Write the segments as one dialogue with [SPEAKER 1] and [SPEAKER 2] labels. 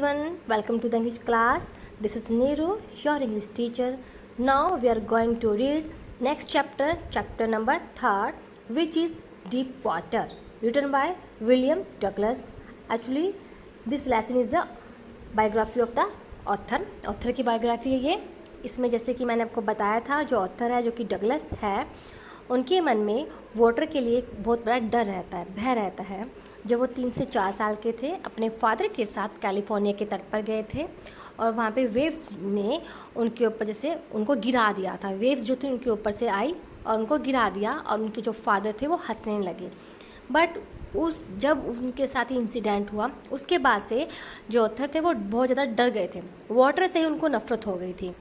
[SPEAKER 1] everyone, welcome to the English class. This is Neeru, your English teacher. Now we are going to read next chapter number 3, which is Deep Water, written by William Douglas. Actually, this lesson is a biography of the author की biography है ये. इसमें जैसे कि मैंने आपको बताया था, जो ऑथर है जो कि डगलस है, उनके मन में वाटर के लिए बहुत बड़ा डर रहता है, भय रहता है. जब वो 3 से 4 साल के थे, अपने फादर के साथ कैलिफोर्निया के तट पर गए थे और वहाँ पे वेव्स ने उनके ऊपर जैसे उनको गिरा दिया था. वेव्स जो थी उनके ऊपर से आई और उनको गिरा दिया और उनके जो फादर थे वो हंसने लगे. बट जब उनके साथ ही इंसिडेंट हुआ, उसके बाद से जो ऑथर थे वो बहुत ज़्यादा डर गए थे. वाटर से ही उनको नफ़रत हो गई थी.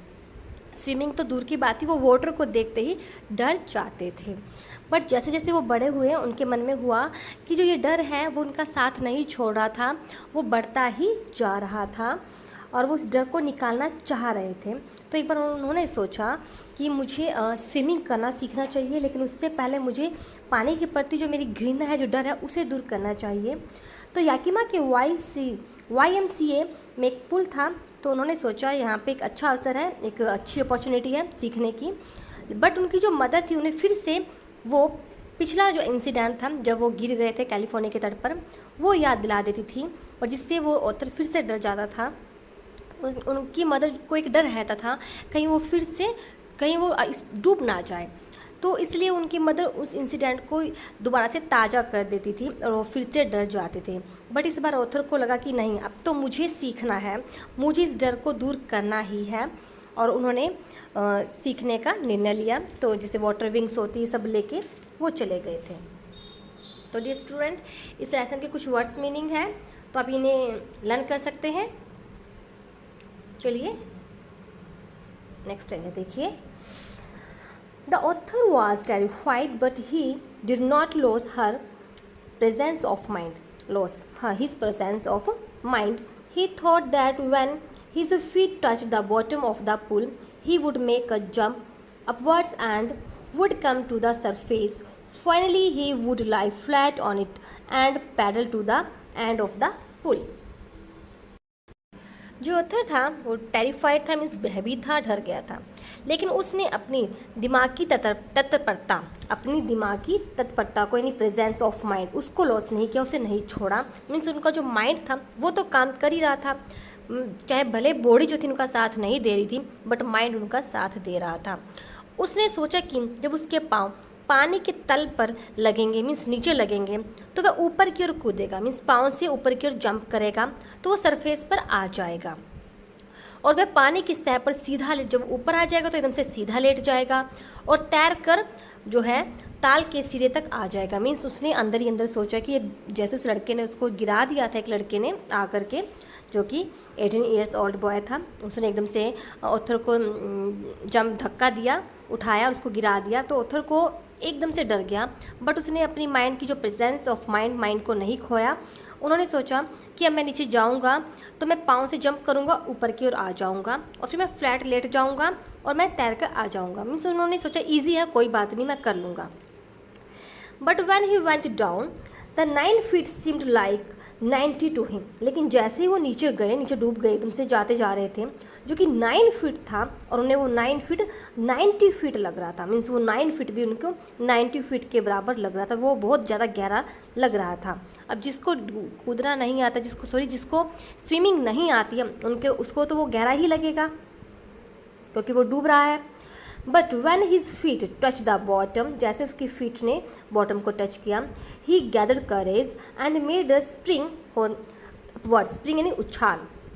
[SPEAKER 1] स्विमिंग तो दूर की बात थी, वो वाटर को देखते ही डर जाते थे. बट जैसे जैसे वो बड़े हुए, उनके मन में हुआ कि जो ये डर है वो उनका साथ नहीं छोड़ रहा था, वो बढ़ता ही जा रहा था और वो उस डर को निकालना चाह रहे थे. तो एक बार उन्होंने सोचा कि मुझे स्विमिंग करना सीखना चाहिए, लेकिन उससे पहले मुझे पानी के प्रति जो मेरी घृणा है, जो डर है, उसे दूर करना चाहिए. तो याकिमा के YMCA में एक पुल था, तो उन्होंने सोचा यहाँ पे एक अच्छा अवसर है, एक अच्छी अपॉर्चुनिटी है सीखने की. बट उनकी जो मदर थी, उन्हें फिर से वो पिछला जो इंसिडेंट था जब वो गिर गए थे कैलिफोर्निया के तट पर, वो याद दिला देती थी और जिससे वो ऑथर फिर से डर जाता था. उनकी मदर को एक डर रहता था कहीं वो फिर से डूब ना जाए. तो इसलिए उनकी मदर उस इंसिडेंट को दोबारा से ताज़ा कर देती थी और वो फिर से डर जाते थे. बट इस बार ऑथर को लगा कि नहीं, अब तो मुझे सीखना है, मुझे इस डर को दूर करना ही है. और उन्होंने सीखने का निर्णय लिया. तो जैसे वाटर विंग्स होती है, सब लेके वो चले गए थे. तो डियर स्टूडेंट, इस लेसन के कुछ वर्ड्स मीनिंग है, तो आप इन्हें लर्न कर सकते हैं. चलिए नेक्स्ट है, देखिए. The author was terrified but he did not loss her presence of mind, his presence of mind. He thought that when his feet touched the bottom of the pool, he would make a jump upwards and would come to the surface. Finally, he would lie flat on it and paddle to the end of the pool. जो author था वो terrified था, means भयभीत था, डर गया था. लेकिन उसने अपनी दिमागी तत्परता को, यानी प्रेजेंस ऑफ माइंड, उसको लॉस नहीं किया, उसे नहीं छोड़ा. मीन्स उनका जो माइंड था वो तो काम कर ही रहा था, चाहे भले बॉडी जो थी उनका साथ नहीं दे रही थी, बट माइंड उनका साथ दे रहा था. उसने सोचा कि जब उसके पाँव पानी के तल पर लगेंगे, मीन्स नीचे लगेंगे, तो वह ऊपर की ओर कूदेगा, मीन्स पाँव से ऊपर की ओर जंप करेगा तो वो सरफेस पर आ जाएगा. और वह पानी की सतह पर सीधा जब ऊपर आ जाएगा तो एकदम से सीधा लेट जाएगा और तैर कर जो है ताल के सिरे तक आ जाएगा. मीन्स उसने अंदर ही अंदर सोचा कि जैसे उस लड़के ने उसको गिरा दिया था, एक लड़के ने आकर के, जो कि 18 ईयर्स ओल्ड बॉय था, उसने एकदम से ऑथर को धक्का दिया, उठाया, उसको गिरा दिया. तो ऑथर को एकदम से डर गया, बट उसने अपनी माइंड की जो प्रेजेंस ऑफ माइंड को नहीं खोया. उन्होंने सोचा कि अब मैं नीचे जाऊंगा तो मैं पाँव से जंप करूंगा, ऊपर की ओर आ जाऊंगा और फिर मैं फ्लैट लेट जाऊंगा और मैं तैर कर आ जाऊंगा. मीन्स उन्होंने सोचा ईजी है, कोई बात नहीं, मैं कर लूँगा. But when he went down the 9 feet seemed like 90 to him. लेकिन जैसे ही वो नीचे डूब गए, एकदम से जाते जा रहे थे, जो कि 9 feet था और उन्हें वो 9 feet 90 feet लग रहा था. मीन्स वो 9 feet भी उनको 90 feet के बराबर लग रहा था, वो बहुत ज़्यादा गहरा लग रहा था. अब जिसको कूदना नहीं आता, जिसको स्विमिंग नहीं आती है, उसको तो वो गहरा ही लगेगा क्योंकि वो डूब रहा है. But when his feet touch the bottom, जैसे उसकी फीट ने बॉटम को टच किया, he gather courage and made a spring यानी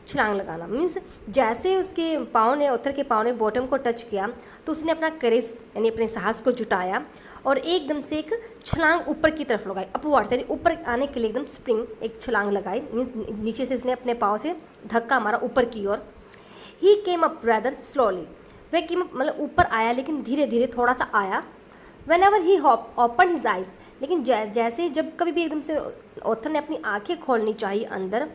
[SPEAKER 1] छलांग लगाना. मीन्स जैसे उसके पाँव ने, ऑथर के पाँव ने बॉटम को टच किया तो उसने अपना करेज यानी अपने साहस को जुटाया और एकदम से एक छलांग ऊपर की तरफ लगाई, अपवर्ड्स यानी ऊपर आने के लिए एकदम स्प्रिंग, एक छलांग लगाई. मीन्स नीचे से उसने अपने पाँव से धक्का मारा ऊपर की ओर. ही केम अप रैदर स्लोली, वह कि मतलब ऊपर आया लेकिन धीरे धीरे थोड़ा सा आया. When ever he open his eyes, लेकिन जैसे जब कभी भी एकदम से ऑथर ने अपनी आंखें खोलनी चाहिए अंदर,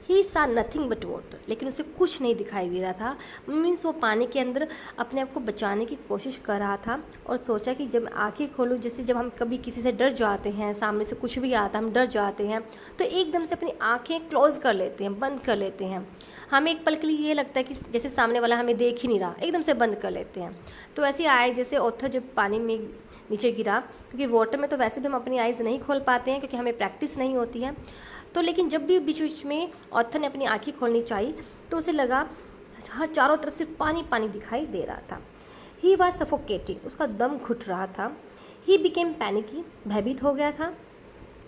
[SPEAKER 1] ही सा नथिंग बट वाटर, लेकिन उसे कुछ नहीं दिखाई दे रहा था। मीन्स वो पानी के अंदर अपने आप को बचाने की कोशिश कर रहा था और सोचा कि जब आंखें खोलूँ, जैसे जब हम कभी किसी से डर जाते हैं, सामने से कुछ भी आता है, हम डर जाते हैं तो एकदम से अपनी आंखें क्लोज कर लेते हैं, बंद कर लेते हैं। हमें एक पल के लिए ये लगता है कि जैसे सामने वाला हमें देख ही नहीं रहा, एकदम से बंद कर लेते हैं। तो ऐसे आए जैसे ऑथर जब पानी में नीचे गिरा, क्योंकि वाटर में तो वैसे भी हम अपनी आइज़ नहीं खोल पाते हैं क्योंकि हमें प्रैक्टिस नहीं होती है। तो लेकिन जब भी बीच बीच में ऑथर ने अपनी आँखें खोलनी चाहिए तो उसे लगा हर चारों तरफ से पानी पानी दिखाई दे रहा था। ही वॉज सफोकेटिंग, उसका दम घुट रहा था। ही बिकेम पैनिकी, भयभीत हो गया था।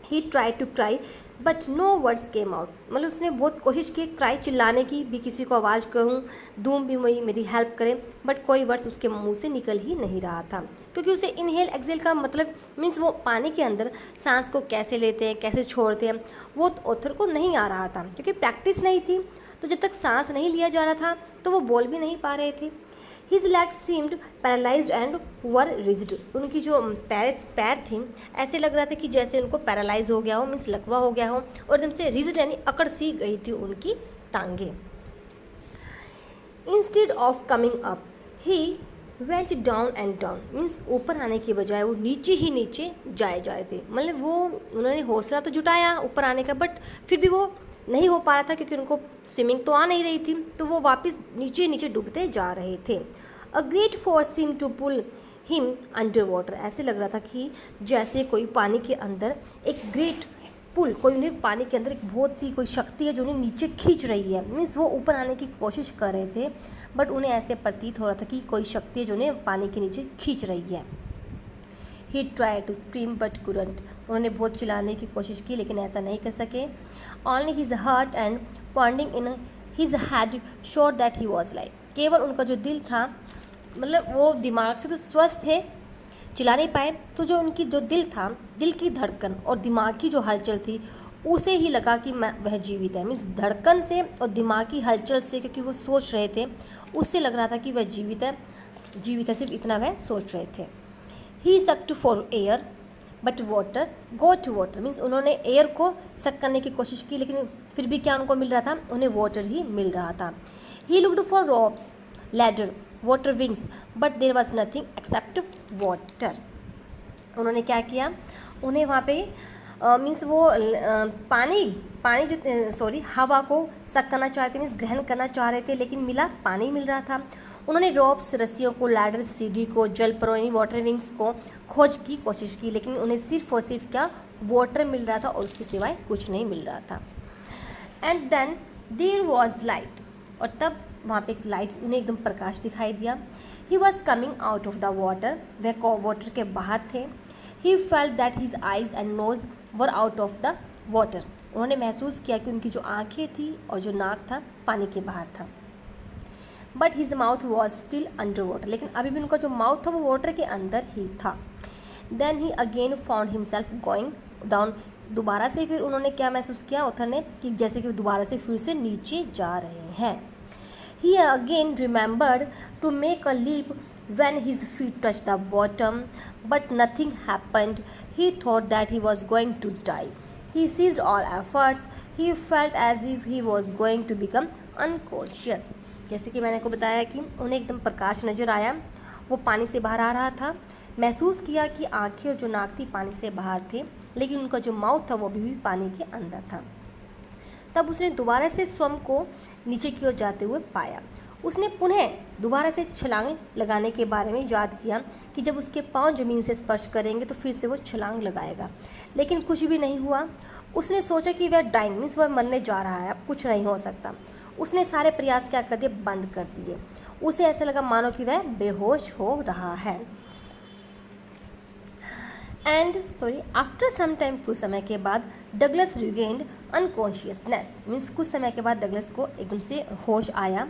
[SPEAKER 1] He try to cry but no words came out, मतलब उसने बहुत कोशिश की क्राई चिल्लाने की भी, किसी को आवाज़ कहूँ दूँ भी मेरी हेल्प करें, बट कोई वर्ड्स उसके मुंह से निकल ही नहीं रहा था। क्योंकि उसे इनहेल एक्सेल का मतलब मीन्स वो पानी के अंदर सांस को कैसे लेते हैं, कैसे छोड़ते हैं, वो ऑथर को नहीं आ रहा था क्योंकि प्रैक्टिस नहीं थी। तो जब तक सांस नहीं लिया जा रहा था तो वो बोल भी नहीं पा रहे थे। His legs seemed paralyzed and were rigid, उनकी जो पैर थी ऐसे लग रहा था कि जैसे उनको पैरालाइज हो गया हो, मीन्स लकवा हो गया हो, और एकदम से रिजिड यानी अकड़ सी गई थी उनकी टांगें। Instead of coming up he went down and down, means ऊपर आने के बजाय वो नीचे ही नीचे जाए जा रहे थे। मतलब वो उन्होंने हौसला तो जुटाया ऊपर आने का, बट फिर भी वो नहीं हो पा रहा था क्योंकि उनको स्विमिंग तो आ नहीं रही थी, तो वो वापस नीचे नीचे डूबते जा रहे थे। A great force seem to pull him under water, ऐसे लग रहा था कि जैसे कोई पानी के अंदर एक ग्रेट पुल, कोई उन्हें पानी के अंदर एक बहुत सी कोई शक्ति है जो उन्हें नीचे खींच रही है। मीन्स वो ऊपर आने की कोशिश कर रहे थे बट उन्हें ऐसे प्रतीत हो रहा था कि कोई शक्ति है जो उन्हें पानी के नीचे खींच रही है। He try to scream but couldn't, उन्होंने बहुत चिल्लाने की कोशिश की लेकिन ऐसा नहीं कर सके। Only his heart and पॉन्डिंग in his head शोर दैट ही वॉज लाइक, केवल उनका जो दिल था, मतलब वो दिमाग से तो स्वस्थ थे, चिल्ला नहीं पाए, तो जो उनकी जो दिल था, दिल की धड़कन और दिमाग की जो हलचल थी उसे ही लगा कि वह जीवित है। मीन्स धड़कन से और दिमाग की हलचल से, क्योंकि वो सोच रहे थे, उससे लग रहा था कि वह जीवित है, सिर्फ इतना वह सोच रहे थे। He sucked for air but water got water, means उन्होंने एयर को सक करने की कोशिश की लेकिन फिर भी क्या उनको मिल रहा था, उन्हें वाटर ही मिल रहा था। He looked for ropes ladder water wings but there was nothing except water, उन्होंने क्या किया, उन्हें वहाँ पे मीन्स वो पानी जो हवा को सक करना चाहते, मीन्स ग्रहण करना चाह रहे थे, लेकिन मिला पानी मिल रहा था। उन्होंने रॉप्स रस्सियों को, लैडर सीढ़ी को, जल यानी वाटर विंग्स को खोज की कोशिश की लेकिन उन्हें सिर्फ और सिर्फ क्या वाटर मिल रहा था और उसके सिवाय कुछ नहीं मिल रहा था। And then there was light, और तब वहाँ पे एक लाइट, उन्हें एकदम प्रकाश दिखाई दिया। He was coming out of the water, वह वाटर के बाहर थे। He felt that his eyes and nose were out of the water, उन्होंने महसूस किया कि उनकी जो आँखें थी और जो नाक था पानी के बाहर था। But his mouth was still under water, लेकिन अभी भी उनका जो माउथ था वो वाटर के अंदर ही था। Then he again found himself going down, दोबारा से फिर उन्होंने क्या महसूस किया ऑथर ने, कि जैसे कि दोबारा से फिर से नीचे जा रहे हैं। He again remembered to make a leap when his feet touched the bottom, but nothing happened. He thought that he was going to die. He ceased all efforts. He felt as if he was going to become unconscious. जैसे कि मैंने को बताया कि उन्हें एकदम प्रकाश नज़र आया, वो पानी से बाहर आ रहा था, महसूस किया कि आँखें और जो नाक थी पानी से बाहर थे लेकिन उनका जो माउथ था वो भी पानी के अंदर था। तब उसने दोबारा से स्वयं को नीचे की ओर जाते हुए पाया। उसने पुनः दोबारा से छलांग लगाने के बारे में याद किया कि जब उसके पांव ज़मीन से स्पर्श करेंगे तो फिर से वो छलांग लगाएगा, लेकिन कुछ भी नहीं हुआ। उसने सोचा कि वह डाइंग, मीन्स वह मरने जा रहा है, अब कुछ नहीं हो सकता। उसने सारे प्रयास क्या कर दिए, बंद कर दिए। उसे ऐसा लगा मानो कि वह बेहोश हो रहा है। आफ्टर सम टाइम, कुछ समय के बाद डगलस रिगेन्ड अनकॉन्शियसनेस, मीन्स कुछ समय के बाद डगलस को एकदम से होश आया।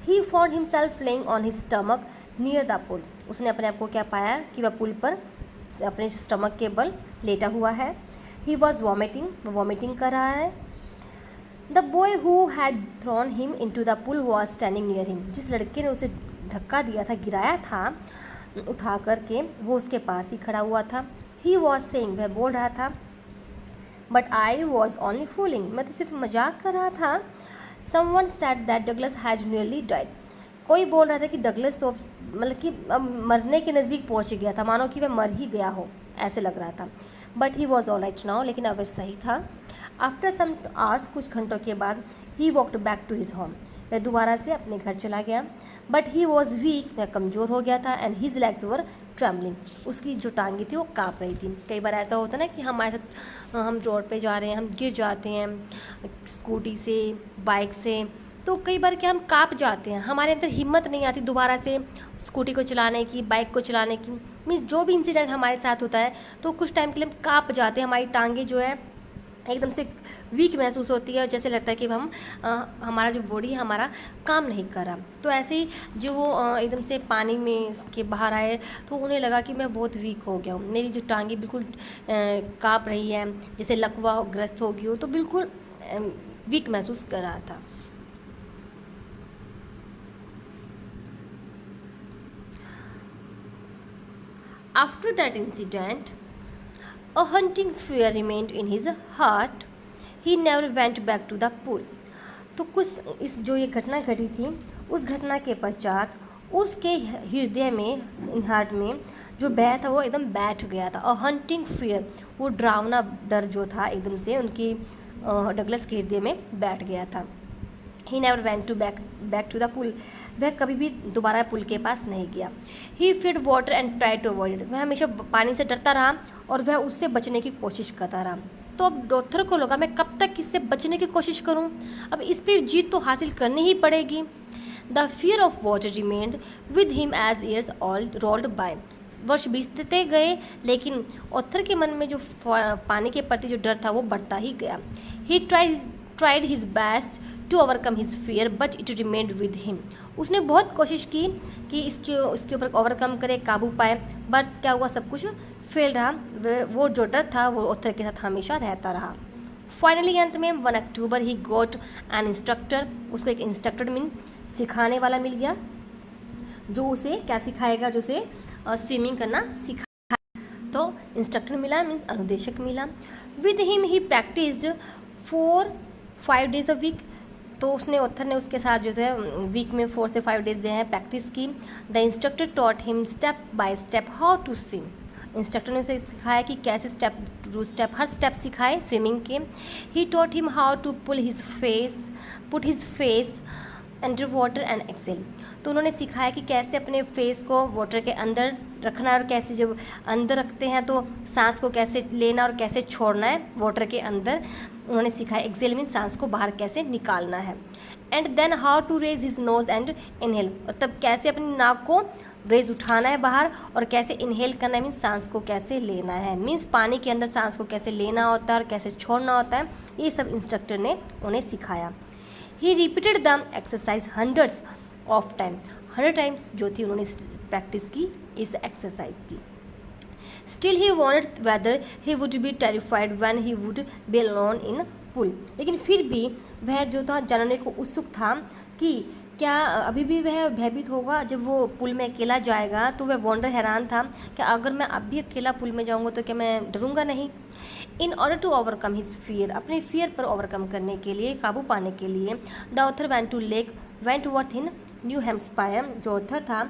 [SPEAKER 1] He found himself laying on his stomach near the pool, उसने अपने आप को क्या पाया कि वह पुल पर अपने स्टमक के बल लेटा हुआ है। ही वॉज वॉमिटिंग, वह वॉमिटिंग कर रहा है। The boy who had thrown him into the pool was standing near him, जिस लड़के ने उसे धक्का दिया था, गिराया था उठा करके, वो उसके पास ही खड़ा हुआ था। ही वॉज सेइंग, वह बोल रहा था, but I was only fooling, मैं तो सिर्फ मजाक कर रहा था। Someone said that Douglas has nearly died. कोई बोल रहा था कि डगलस तो मतलब कि अब मरने के नज़दीक पहुंच गया था, मानो कि वह मर ही गया हो, ऐसे लग रहा था। But he was all right now, लेकिन अब वह सही था। आफ्टर सम आवर्स, कुछ घंटों के बाद, he walked back to his home, वह दोबारा से अपने घर चला गया। बट ही वॉज वीक, वह कमज़ोर हो गया था। And his legs were trembling, उसकी जो टांगी थी वो काँप रही थी। कई बार ऐसा होता है ना कि हमारे साथ हम रोड पे जा रहे हैं, हम गिर जाते हैं स्कूटी से, बाइक से, तो कई बार क्या हम काँप जाते हैं, हमारे अंदर हिम्मत नहीं आती दोबारा से स्कूटी को चलाने की, बाइक को चलाने की। मीन्स जो भी इंसिडेंट हमारे साथ होता है तो कुछ टाइम के लिए हम काँप जाते हैं, हमारी टांगे जो है एकदम से वीक महसूस होती है, और जैसे लगता है कि हम हमारा जो बॉडी है हमारा काम नहीं कर रहा। तो ऐसे ही जो वो एकदम से पानी में के बाहर आए तो उन्हें लगा कि मैं बहुत वीक हो गया हूँ, मेरी जो टांगे बिल्कुल काँप रही है, जैसे लकवा ग्रस्त हो गई हो, तो बिल्कुल वीक महसूस कर रहा था। After that incident, a hunting fear remained in his heart. He never went back to the pool. तो कुछ इस जो ये घटना घटी थी, उस घटना के पश्चात उसके हृदय में, हार्ट में जो भय था वो एकदम बैठ गया था। और हंटिंग फियर, वो डरावना डर जो था एकदम से उनकी डगलस के हृदय में बैठ गया था। He never went to back to the pool, वह कभी भी दोबारा पुल के पास नहीं गया। He feared water and try to avoid, वह हमेशा पानी से डरता रहा और वह उससे बचने की कोशिश करता रहा। तो अब डॉक्टर को लगा मैं कब तक इससे बचने की कोशिश करूं, अब इस पर जीत तो हासिल करनी ही पड़ेगी। The fear of water remained with him as years all rolled by, वर्ष बीतते गए लेकिन ऑथर के मन में जो पानी के प्रति जो डर था वो बढ़ता ही गया। He tried his best to overcome his fear but it remained with him, उसने बहुत कोशिश की कि इसके ऊपर ओवरकम करे, काबू पाए, बट क्या हुआ, सब कुछ फेल रहा। वो जो डर था वो ऑथर के साथ हमेशा रहता रहा। फाइनली अंत में 1 अक्टूबर ही गोट एन इंस्ट्रक्टर, उसको एक इंस्ट्रक्टर मीन सिखाने वाला मिल गया, जो उसे क्या सिखाएगा, जो उसे स्विमिंग करना सिखाएगा। तो इंस्ट्रक्टर मिला मीन्स अनुदेशक मिला। With him he practised for 5 days a week, तो उसने ऑथर ने उसके साथ जो है वीक में 4 से 5 डेज जो है प्रैक्टिस की। The instructor taught him step by step how to swim, instructor ने उसे सिखाया कि कैसे स्टेप टू स्टेप, हर स्टेप सिखाए स्विमिंग के। He taught him how to put his face under water and exhale, तो उन्होंने सिखाया कि कैसे अपने फेस को वाटर के अंदर रखना है और कैसे जब अंदर रखते हैं तो सांस को कैसे लेना और कैसे छोड़ना है वाटर के अंदर, उन्होंने सिखाया। एक्सेल मीन सांस को बाहर कैसे निकालना है। And then how to raise his nose and inhale, तब कैसे अपनी नाक को रेज उठाना है बाहर और कैसे इनहेल करना है, मीन्स सांस को कैसे लेना है, मीन्स पानी के अंदर सांस को कैसे लेना होता है और कैसे छोड़ना होता है, ये सब इंस्ट्रक्टर ने उन्हें सिखाया। He repeated the exercise hundreds of time, 100 times जो थी उन्होंने प्रैक्टिस की इस एक्सरसाइज की। Still he wondered whether he would be terrified when he would be alone in pool, लेकिन फिर भी वह जो था जानने को उत्सुक था कि क्या अभी भी वह भयभीत होगा जब वो पुल में अकेला जाएगा। तो वह वॉन्डर हैरान था कि अगर मैं अब भी अकेला पुल में जाऊंगा तो क्या मैं डरूंगा नहीं। In order to overcome his fear, अपने फियर पर ओवरकम करने के लिए, काबू पाने के लिए, the author went to lake Wentworth in New Hampshire, जो ऑथर था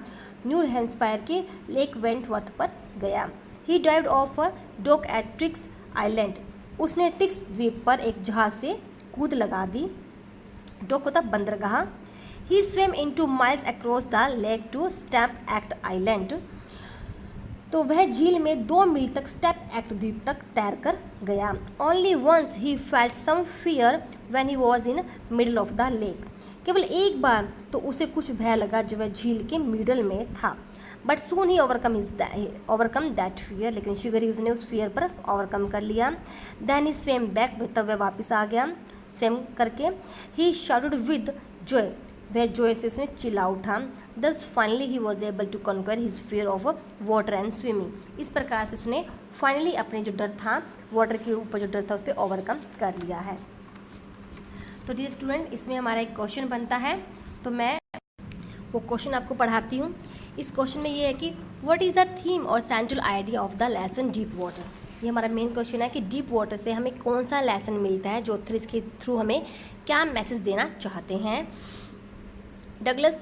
[SPEAKER 1] न्यू हैम्पशायर के लेक वेंटवर्थ पर गया। He dived off a dock at Triggs island, उसने ट्रिक्स द्वीप पर एक जहाज से कूद लगा दी। डॉक होता बंदरगाह। He swim into miles across the lake to Stamp Act island, तो वह झील में 2 मील तक स्टेप एक्ट द्वीप तक तैर कर गया। Only once he felt some fear when he was in middle of the lake, केवल एक बार तो उसे कुछ भय लगा जब वह झील के मिडल में था। But soon he overcome that fear, लेकिन शीघ्र ही उसने उस फियर पर ओवरकम कर लिया। देन ही स्विम बैक, तब वह वापस आ गया स्विम करके। ही शाउटेड विद जॉय, वह जॉय से उसने चिल्ला उठा। Thus finally he was able to conquer his fear of water and swimming, इस प्रकार से उसने फाइनली अपने जो डर था वाटर के ऊपर जो डर था उस पर ओवरकम कर लिया है। तो डियर स्टूडेंट, इसमें हमारा एक क्वेश्चन बनता है, तो मैं वो क्वेश्चन आपको पढ़ाती हूँ। इस क्वेश्चन में ये है कि व्हाट इज़ द थीम और central idea of the lesson deep water. ये हमारा मेन क्वेश्चन है कि डीप वाटर से हमें कौन सा लेसन मिलता है, जो ऑथर इसके थ्रू हमें क्या मैसेज देना चाहते हैं। Douglas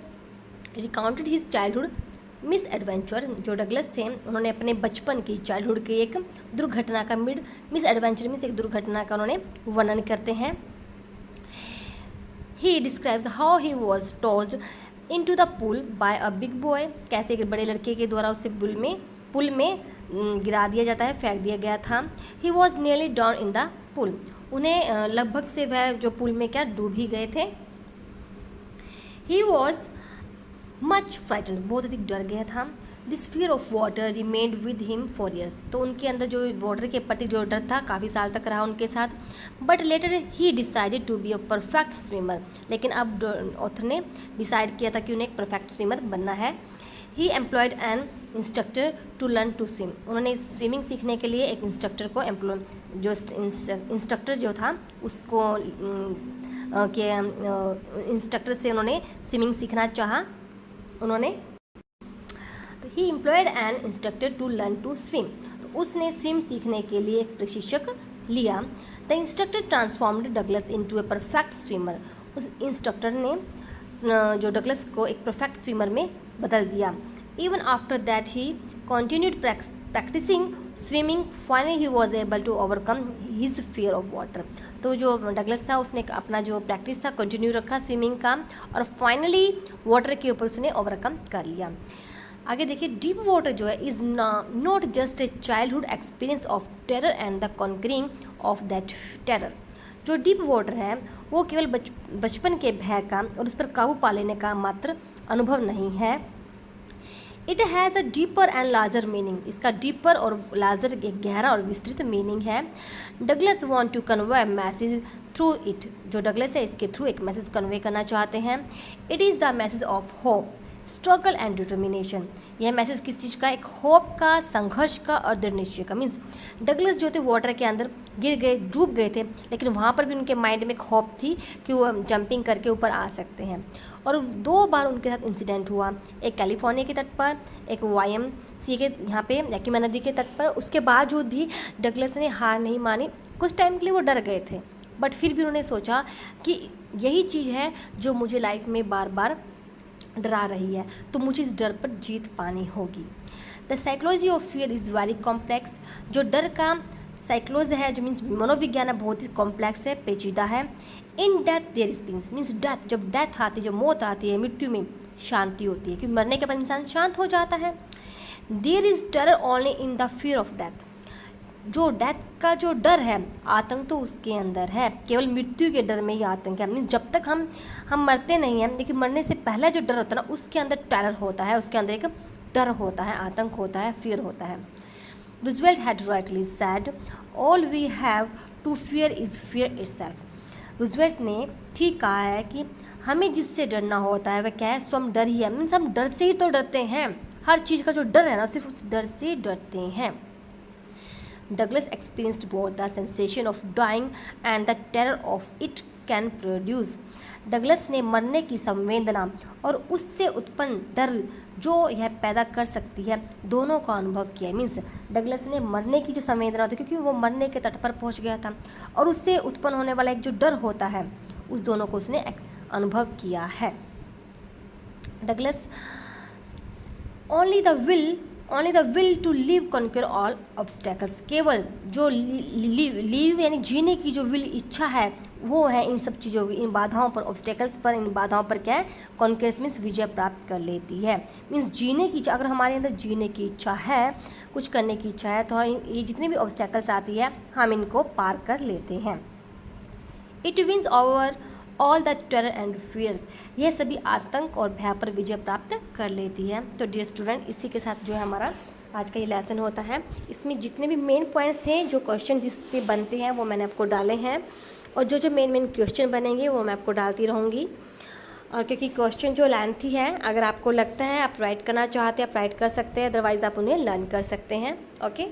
[SPEAKER 1] recounted his childhood miss adventure, जो डगलस थे उन्होंने अपने बचपन की चाइल्डहुड की एक दुर्घटना का मिस एडवेंचर मीन्स एक दुर्घटना का उन्होंने वर्णन करते हैं। He describes how he was tossed into the pool by a big boy, कैसे एक बड़े लड़के के द्वारा उसे पुल में गिरा दिया जाता है, फेंक दिया गया था। He was nearly down in the pool, उन्हें लगभग से वह जो पुल में क्या डूब ही गए थे। ही वॉज मच फ्राइटन, बहुत अधिक डर गया था। This fear of water remained with him for years, तो उनके अंदर जो वाटर के प्रति जो डर था काफ़ी साल तक रहा उनके साथ। But later he decided to be a perfect swimmer, लेकिन अब ऑथर ने डिसाइड किया था कि उन्हें एक परफेक्ट स्विमर बनना है। He employed an instructor to learn to swim, उन्होंने स्विमिंग सीखने के लिए एक इंस्ट्रक्टर को जो इंस्ट्रक्टर जो था उसको इंस्ट्रक्टर से उन्होंने स्विमिंग सीखना चाहा उन्होंने। तो he employed an instructor to learn to swim, तो उसने स्विम सीखने के लिए एक प्रशिक्षक लिया। The instructor transformed Douglas into a perfect swimmer, उस इंस्ट्रक्टर ने जो डगलस को एक परफेक्ट स्विमर में बदल दिया। Even after that he continued practising swimming, finally he was able to overcome his fear of water, तो जो डगलस था उसने अपना जो प्रैक्टिस था कंटिन्यू रखा स्विमिंग का और फाइनली वाटर के ऊपर उसने ओवरकम कर लिया। आगे देखिए, डीप वाटर जो है is not just a childhood experience of terror and the conquering of that terror, जो डीप वाटर है वो केवल बचपन के भय का और उस पर काबू पा लेने का मात्र अनुभव नहीं है। It has a deeper and larger meaning, इसका डीपर और लार्जर एक गहरा और विस्तृत मीनिंग है। Douglas want to convey message through it, जो डगलस है इसके थ्रू एक मैसेज कन्वे करना चाहते हैं। It is the message of hope, struggle and determination, यह मैसेज किस चीज़ का, एक होप का, संघर्ष का और दृढ़ निश्चय का। मीन्स डगलस जो थे वाटर के अंदर गिर गए, डूब गए थे, लेकिन वहाँ पर भी उनके माइंड में एक होप थी कि वो जंपिंग करके ऊपर आ सकते हैं। और 2 बार उनके साथ इंसिडेंट हुआ, एक कैलिफोर्निया के तट पर, एक YMCA के यहाँ पे याकिमा नदी के तट पर। उसके बावजूद भी डगलस ने हार नहीं मानी, कुछ टाइम के लिए वो डर गए थे बट फिर भी उन्होंने सोचा कि यही चीज़ है जो मुझे लाइफ में बार बार डरा रही है, तो मुझे इस डर पर जीत पानी होगी। The psychology of fear is very complex, जो डर का साइकोलॉजी है जो मीन्स मनोविज्ञान है बहुत ही कॉम्प्लेक्स है, पेचीदा है। In death there is peace, means death, जब डेथ आती है, जब मौत आती है, मृत्यु में शांति होती है, क्योंकि मरने के बाद इंसान शांत हो जाता है। There is terror only in the fear of death, जो डेथ का जो डर है, आतंक तो उसके अंदर है, केवल मृत्यु के डर में ही आतंक है। मीन्स जब तक हम मरते नहीं हैं, लेकिन मरने से पहले जो डर होता है ना, उसके अंदर टेरर होता है, उसके अंदर एक डर होता है, आतंक होता है, फियर होता है। Roosevelt had rightly said, all we have to fear is fear itself. Roosevelt ने ठीक कहा है कि हमें जिससे डरना होता है वह क्या है, सो हम डर ही है। मीन्स हम डर से ही तो डरते हैं, हर चीज़ का जो डर है ना सिर्फ उस डर से डरते हैं। Douglas experienced both the sensation of dying and the terror of it can produce. Douglas ने मरने की संवेदना और उससे उत्पन्न डर जो यह पैदा कर सकती है, दोनों का अनुभव किया। मीन्स डगलस ने मरने की जो संवेदना होती है, क्योंकि वो मरने के तट पर पहुंच गया था, और उससे उत्पन्न होने वाला एक जो डर होता है, उस दोनों को उसने अनुभव किया है। Douglas only the will to live conquer all obstacles, केवल जो लिव यानी जीने की जो विल, इच्छा है, वो है इन सब चीज़ों, इन बाधाओं पर, ऑब्स्टेकल्स पर, इन बाधाओं पर क्या है, कॉन्क्रेस मीन्स विजय प्राप्त कर लेती है। मीन्स जीने की इच्छा, अगर हमारे अंदर जीने की इच्छा है, कुछ करने की इच्छा है, तो ये जितने भी ऑब्स्टेकल्स आती है हम इनको पार कर लेते हैं। It wins over all the terror and fears, यह सभी आतंक और भय पर विजय प्राप्त कर लेती है। तो डियर स्टूडेंट, इसी के साथ जो है हमारा आज का ये लेसन होता है। इसमें जितने भी मेन पॉइंट्स हैं, जो क्वेश्चन जिस पे बनते हैं, वो मैंने आपको डाले हैं, और जो मेन क्वेश्चन बनेंगे वो मैं आपको डालती रहूँगी। और क्योंकि क्वेश्चन जो लेंथी है, अगर आपको लगता है आप राइट करना चाहते हैं, आप राइट कर सकते हैं, अदरवाइज़ आप उन्हें लर्न कर सकते हैं। ओके।